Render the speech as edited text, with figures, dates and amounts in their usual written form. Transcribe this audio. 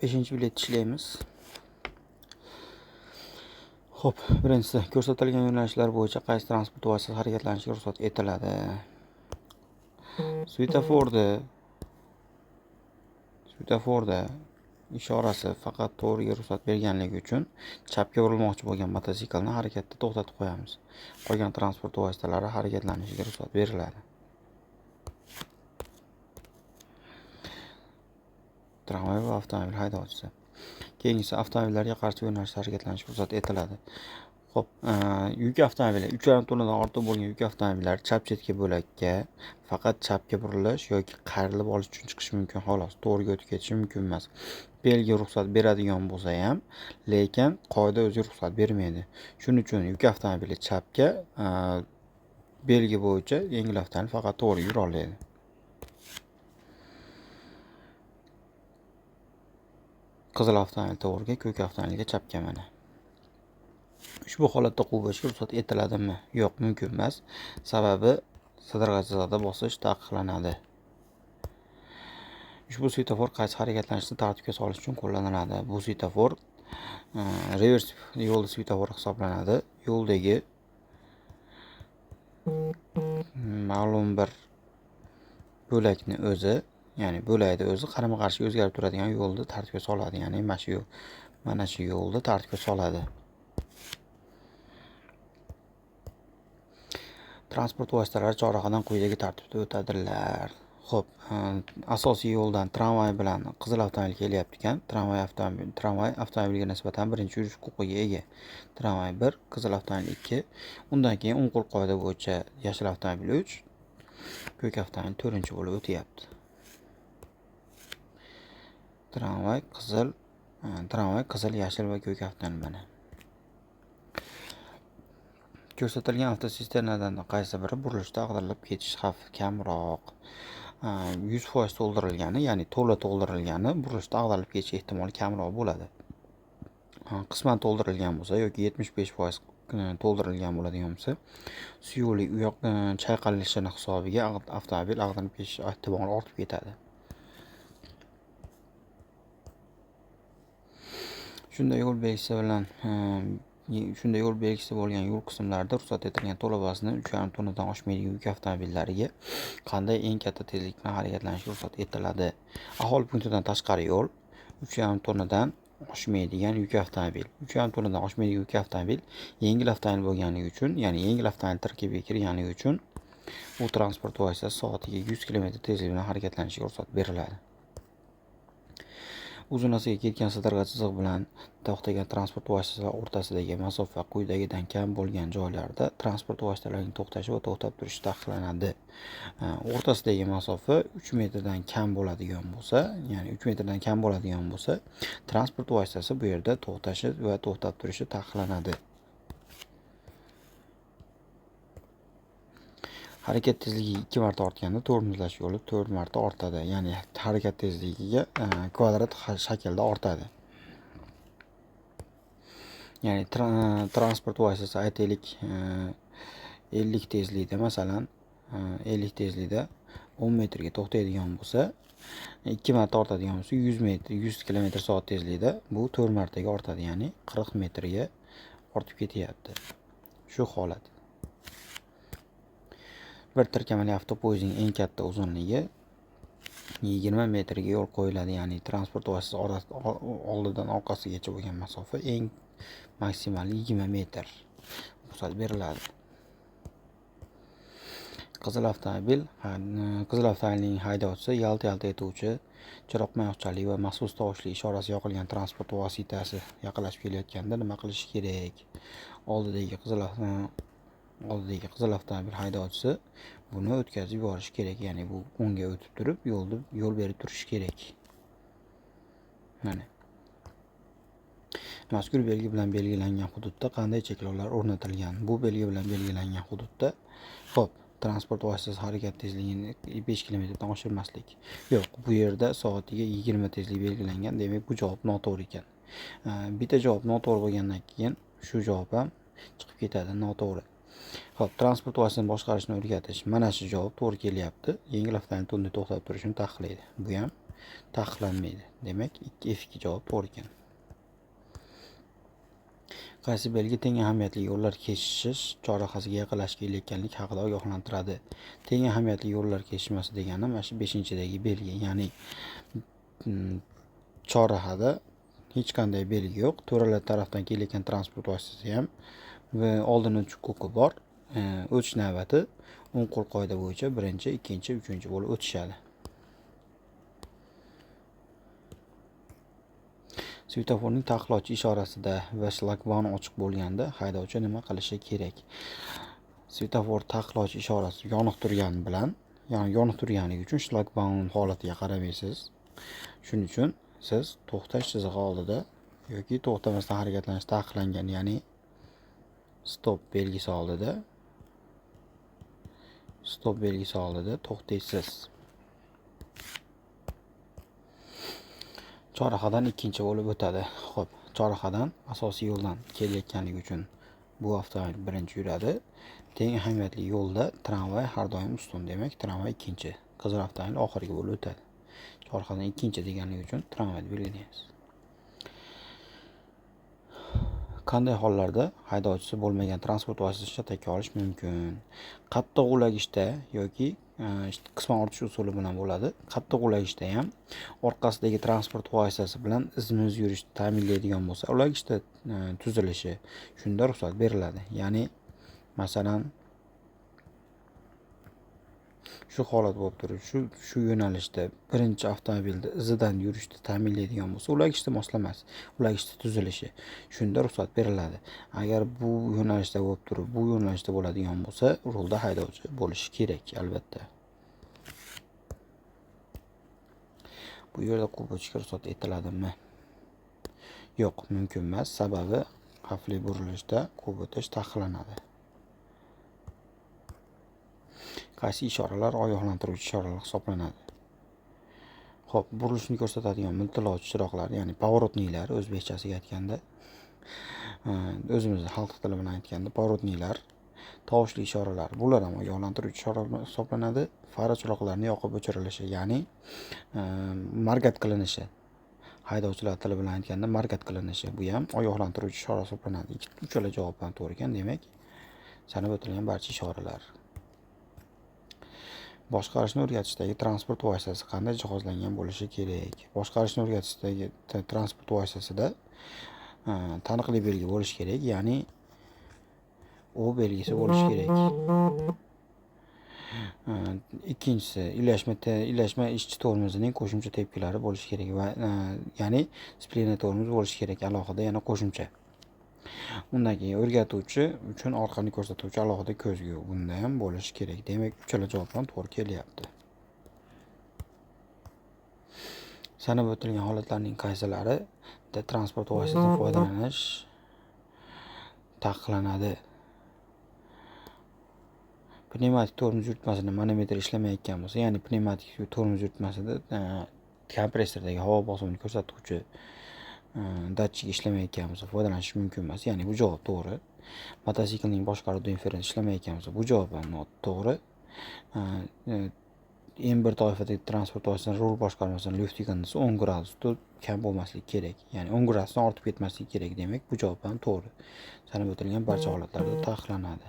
5-chi bilet ishlaymiz. Xo'p, birinchisi ko'rsatilgan yo'nalishlar bo'yicha qaysi transport vositasi harakatlanishiga ruxsat etiladi? Svetoforda ishorasi faqat to'g'riga ruxsat berganligi uchun chapga burilmoqchi bo'lgan mototsiklni harakatda to'xtatib qo'yamiz. Qolgan transport vositalari harakatlanishiga ruxsat beriladi. Tramvay va avtomobil haydovchisi. Keyingisi avtomobillarga qarshi yo'nalishda harakatlanish ruxsat etiladi. Xo'p, yuk avtomobili 3,5 tonnadan ortiq bo'lgan yuk avtomobillar chap chetki bo'lakka faqat chapga burilish yoki qayrilib olish uchun chiqish mumkin xolos. To'g'riga o'tib ketishi mumkin emas. Belgi ruxsat beradigan bo'lsa ham, lekin qoida o'zi ruxsat bermaydi. Shuning uchun yuk avtomobili chapga belgi bo'yicha yengil avtomobil faqat to'g'ri yura oladi. Qizil avtomobil to'g'riga, ko'k avtomobilga chapga mana. Ushbu holatda quvvatga ruxsat etiladimi? Yo'q, mumkin emas. Sababi sadirg'achada bosish taqiqlanadi. Ushbu svetofor qaysi harakatlanishni tartibga solish uchun qo'llaniladi? Bu svetofor revers yo'lda svetofor hisoblanadi. Yo'ldagi ma'lum bir bo'lakni o'zi, ya'ni bo'lakni o'zi qarama-qarshi o'zgarib turadigan yo'lda tartibga soladi. Ya'ni mana shu yo'lda tartibga soladi. Transport vositalari chorrahadan quyidagi tartibda o'tadilar. Xo'p, asosiy yo'ldan tramvay bilan qizil avtomobil kelyapti ekan. Tramvay avtomobilga nisbatan birinchi yurish huquqiga ega. Tramvay 1, qizil avtomobil 2. Undan keyin o'ng qo'l qoida bo'yicha yashil avtomobil 3, ko'k avtomobil 4-chi bo'lib o'tyapti. Tramvay, qizil, yashil va ko'k avtomobil mana. Ko'rsatilgan avtotsisternadan qaysi biri burilishda ag'darilib ketish xavfi kamroq? 100% to'ldirilgani, ya'ni to'la to'ldirilgani burilishda ag'darilib ketish ehtimoli kamroq bo'ladi. Qisman to'ldirilgan bo'lsa yoki 75% to'ldirilgan bo'ladigan bo'lsa, suyuqli u yoq chayqalishini hisobiga avtomobil ag'darilib ketish ehtimoli ortib ketadi. Shunday yo'l belgisi bo'lgan yo'l qismlarida ruxsat etilgan to'la vazni 3,5 tonnadan oshmaydigan yuk avtomobillariga qanday eng katta tezlik bilan harakatlanishga ruxsat etiladi? Aholi punktidan tashqari yo'l 3,5 tonnadan oshmaydigan yuk avtomobil. 3,5 tonnadan oshmaydigan yuk avtomobil yengil avtomobil bo'lganligi uchun, ya'ni yengil avtomobil tarkibiga kirganligi uchun bu transport vositasi soatiga 100 km tezlik bilan harakatlanishiga ruxsat beriladi. Uzunasiga ketgan sadirg'a chiziq bilan to'xtagan transport vositasi o'rtasidagi masofa quyidagidan kam bo'lgan joylarda transport vositalarining to'xtashi va to'xtab turishi taqiqlanadi. O'rtasidagi masofa 3 metrdan kam bo'ladigan bo'lsa, ya'ni 3 metrdan kam bo'ladigan bo'lsa, transport vositasi bu yerda to'xtashi va to'xtab turishi taqiqlanadi. Harakat tezligi 2 marta ortganda tormozlash yo'li 4 marta ortadi. Ya'ni harakat tezligiga kvadrat shaklda ortadi. Ya'ni transport vositasi aytaylik 50 tezlikda, masalan 50 tezlikda 10 metrga to'xtaydigan bo'lsa, 2 marta ortadigan bo'lsa 100 km/s tezlikda bu 4 martaga ortadi. Ya'ni 40 metrga ortib ketyapti. Shu holat. Bir tirkamali avtopoyezdning eng katta uzunligi 20 metrga yo'l qo'yiladi. Ya'ni transport vositasi oldidan orqasigacha bo'lgan masofa eng maksimal 20 metr ruxsat beriladi. Qizil avtomobilning haydovchisi yalti etuvchi chiroqmayoqchalik va maxsus tovushli ishorasi yoqilgan transport vositasi yaqinlashib kelayotganda nima qilish kerak? Oldidagi qizil avtomobil haydovchisi buni o'tkazib yuborish kerak. Ya'ni bu o'ngga o'tib turib, yo'l berib turishi kerak. Mana. Mazkur belgi bilan belgilangan hududda qanday cheklovlar o'rnatilgan? Bu belgi bilan belgilangan hududda, xo'p, transport vositasi harakat tezligini 5 km dan oshirmaslik. Yo'q, bu yerda soatiga 20 tezlik belgilangan. Demak, bu javob noto'g'ri ekan. Bitta javob noto'g'ri bo'lgandan keyin shu javob ham chiqib ketadi, noto'g'ri. Xo'p, transport vositasini boshqarishni o'rgatish. Mana shu javob to'g'ri kelyapti. Yengil avtomobil to'xtab turishini taqiqlaydi. Bu ham taqiqlanmaydi. Demak, F2 javob to'g'ri ekan. Qaysi belgi teng ahamiyatli yo'llar kesishish chorrahasiga yaqinlashib kelayotganlik haqida ogohlantiradi? Teng ahamiyatli yo'llar kesishmasi degani mana shu 5-chidagi belgi, ya'ni chorrahada hech qanday belgi yo'q. To'ralar tarafdan kelayotgan transport vositasi ham va oldin uchish huquqi bor. O'tish navbati o'ng qo'l qoida bo'yicha 1-chi, 2-chi, 3-chi bo'lib o'tishadi. Svetoforning taqiqlovchi ishorasida va shlagbaum ochiq bo'lganda haydovchi nima qilishi kerak? Svetofor taqiqlovchi ishorasi yoniq turgani bilan, ya'ni yoniq turganligi uchun shlagbaum holatiga qaramaysiz. Shuning uchun siz to'xtash chizig'i oldida yoki to'xtamasdan harakatlanish taqiqlangan, ya'ni stop belgisi oldida to'xtaysiz. Chorrahadan 2-chi bo'lib o'tadi. Xo'p, chorrahadan asosiy yo'ldan kelayotganligi uchun bu avtomobil 1-chi yuradi. Teng ahamiyatli yo'lda tramvay har doim ustun, demak tramvay 2-chi. Qizil avtomobil oxirgi bo'lib o'tadi. Chorrahadan 2-chi deganligi uchun tramvayni belgilaymiz. Qanday hollarda haydovchisi bo'lmagan transport vositasini shatakka olish mumkin? Qattiq ulagishda yoki qisman ortish usuli bilan bo'ladi. Qattiq ulagishda ham orqasidagi transport vositasi bilan izma-iz yurishni ta'minlaydigan bo'lsa, ulagishda tuzilishi, shunda ruxsat beriladi. Ya'ni masalan shu holat bo'lib turib, shu yo'nalishda birinchi avtomobilda izidan yurishni ta'minlaydigan bo'lsa, ulagishda moslamas, ulagishda tuzilishi, shunda ruxsat beriladi. Agar bu yo'nalishda bo'lib turib, bu yo'nalishda bo'ladigan bo'lsa, rulda haydovchi bo'lishi kerak, albatta. Bu yerda quvib o'tishga ruxsat etiladimi? Yo'q, mumkin emas. Sababi xavfli burilishda quvib o'tish taqiqlanadi. Qaysi ishoralar ogohlantiruvchi ishoralar hisoblanadi? Xo'p, burilishni ko'rsatadigan miltillovchi chiroqlar, ya'ni поворотнийлар, o'zbekchasiga aytganda, o'zimizning xalq tili bilan aytganda поворотнийлар, tovushli ishoralar, bular ham ogohlantiruvchi ishoralar hisoblanadi. Fara chiroqlarni yoqib o'chirilishi, ya'ni margat qilinishi. Haydovchilar tili bilan aytganda margat qilinishi, bu ham ogohlantiruvchi ishora hisoblanadi. Uchala javob ham to'g'ri ekan, demak sanab o'tilgan barcha ishoralar. Boshqarishni o'rgatishdagi transport vositasi qanday jihozlangan bo'lishi kerak? Boshqarishni o'rgatishdagi transport vositasida taniqli belgi bo'lishi kerak, ya'ni O belgisi bo'lishi kerak. Ikkinchisi, ilashma ishchi tormozining qo'shimcha tepkilari bo'lishi kerak va ya'ni splina tormoz bo'lishi kerak, alohida yana qo'shimcha. Undan keyin o'rgatuvchi uchun orqani ko'rsatuvchi alohida ko'zgu, bunda ham bo'lishi kerak. Demak, uchala javob ham to'g'ri kelyapti. Sanab o'tilgan holatlarning qaysilari transport vositasidan foydalanish taqiqlanadi? Pnevmatik tormoz yuritmasida manometr ishlamayotgan bo'lsa, ya'ni pnevmatik tormoz yuritmasida kompressordagi havo bosimini ko'rsatuvchi datchik ishlamayotgan bo'lsa foydalanish mumkin emas. Ya'ni bu javob to'g'ri. Mototsiklning boshqaruv differensi ishlamayotgan bo'lsa, bu javob ham to'g'ri. M1 toifadagi transport vositasining rul boshqarmasining lyuftingisi 10 gradusdan kam bo'lmasligi kerak. Ya'ni 10 gradusdan ortib ketmasligi kerak. Demak, bu javob ham to'g'ri. Sanab o'tilgan barcha holatlarda taqiqlanadi.